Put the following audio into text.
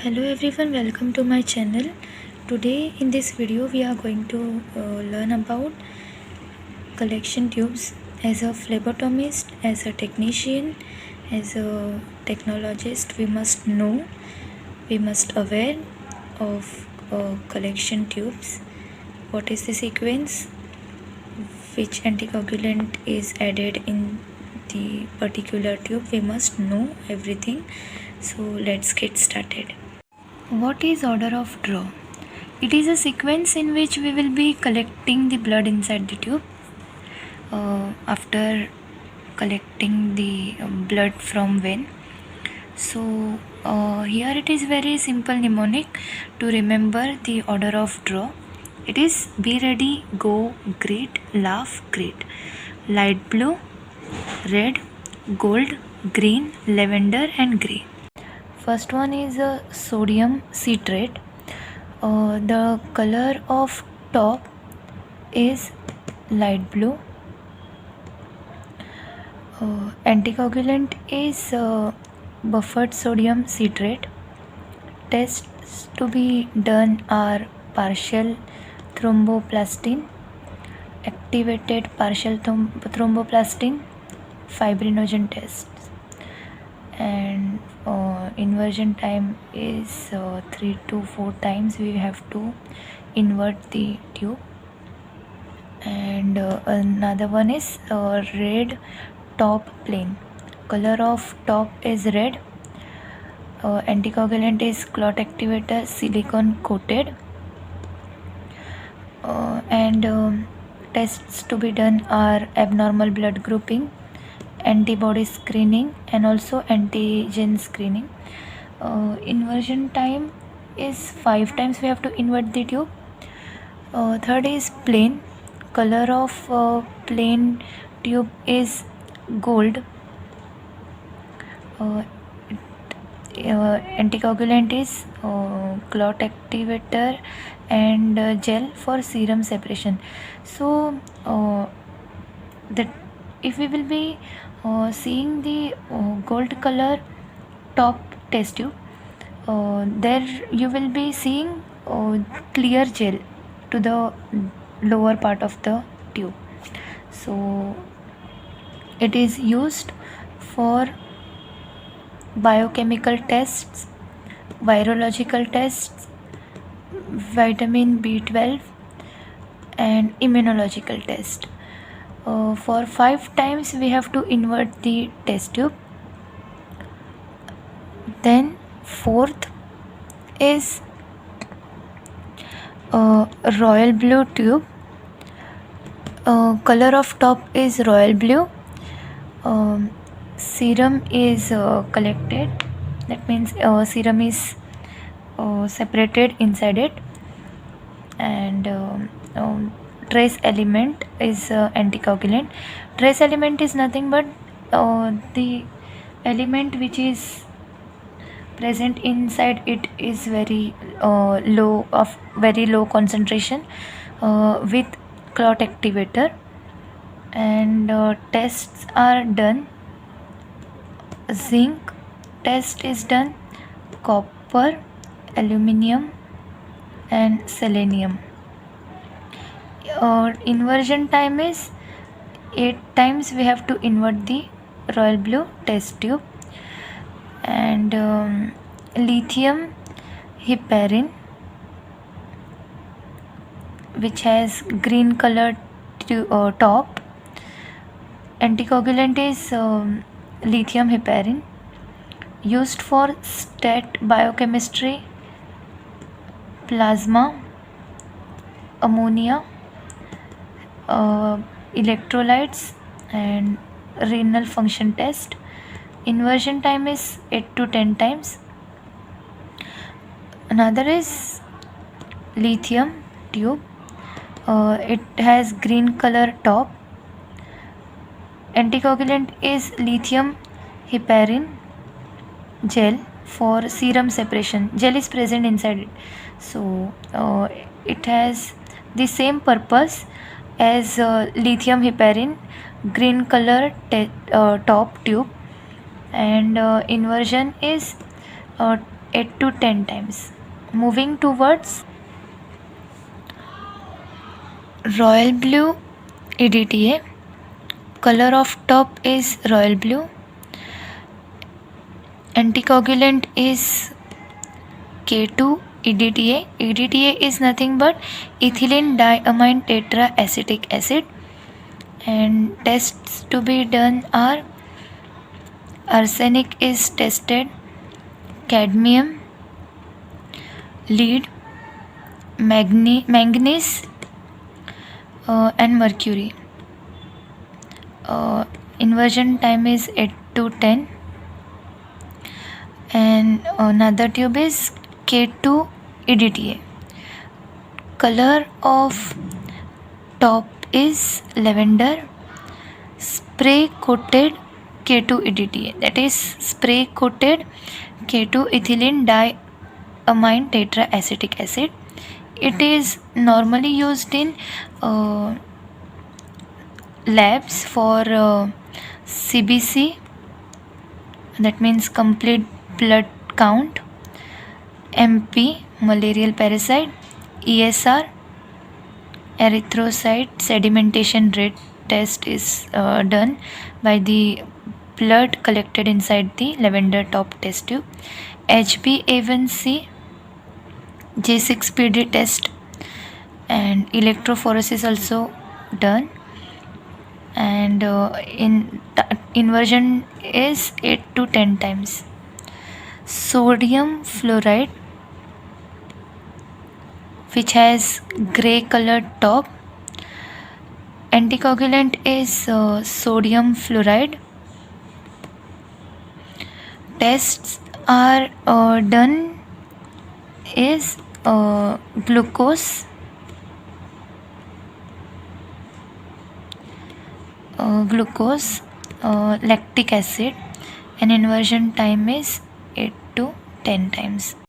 Hello everyone, welcome to my channel. Today in this video we are going to learn about collection tubes. As a phlebotomist, as a technician, as a technologist, we must know, we must aware of collection tubes. What is the sequence? Which anticoagulant is added in the particular tube? We must know everything. So let's get started. What is order of draw? It is a sequence in which we will be collecting the blood inside the tube. After collecting the blood from vein. So here it is very simple mnemonic to remember the order of draw. It is be ready, go, greet, laugh, greet. Light blue, red, gold, green, lavender and grey. First one is a sodium citrate. The color of top is light blue. Anticoagulant is buffered sodium citrate. Tests to be done are partial thromboplastin, activated partial thromboplastin, fibrinogen tests, and inversion time is 3 to 4 times we have to invert the tube. And another one is red top plane. Color of top is red. Anticoagulant is clot activator silicone coated. And tests to be done are abnormal blood grouping, antibody screening and also antigen screening. Inversion time is 5 times we have to invert the tube. Third is plain. Color of plain tube is gold. Anticoagulant is clot activator and gel for serum separation. So that if we will be seeing the gold color top test tube, there you will be seeing clear gel to the lower part of the tube. So it is used for biochemical tests, virological tests, vitamin B12 and immunological test. For 5 times we have to invert the test tube. Then fourth is royal blue tube. Color of top is royal blue. Serum is collected, that means serum is separated inside it. And trace element is anticoagulant. Trace element is nothing but the element which is present inside it is very low concentration with clot activator. And tests are done. Zinc test is done, copper, aluminium and selenium. Inversion time is 8 times we have to invert the royal blue test tube. And lithium heparin, which has green colored top. Anticoagulant is lithium heparin, used for stat biochemistry, plasma, ammonia, electrolytes and renal function test. Inversion time is 8 to 10 times. Another is lithium tube. It has green color top. Anticoagulant is lithium heparin gel for serum separation. Gel is present inside it, so it has the same purpose as lithium heparin green color top tube. And inversion is 8 to 10 times. Moving towards royal blue EDTA. Color of top is royal blue. Anticoagulant is K2 EDTA. EDTA is nothing but ethylene diamine tetraacetic acid, and tests to be done are arsenic is tested, cadmium, lead, manganese, and mercury. Inversion time is 8 to 10, and another tube is K2 EDTA. Color of top is lavender. Spray coated K2 EDTA, that is spray coated K2 ethylene diamine tetraacetic acid. It is normally used in labs for CBC, that means complete blood count, MP malarial parasite, ESR erythrocyte sedimentation rate test is done by the blood collected inside the lavender top test tube, HbA1c J6PD test, and electrophoresis also done, and inversion is 8 to 10 times. Sodium fluoride, which has grey colored top. Anticoagulant is sodium fluoride. Tests are done is glucose, lactic acid, and inversion time is 8 to 10 times.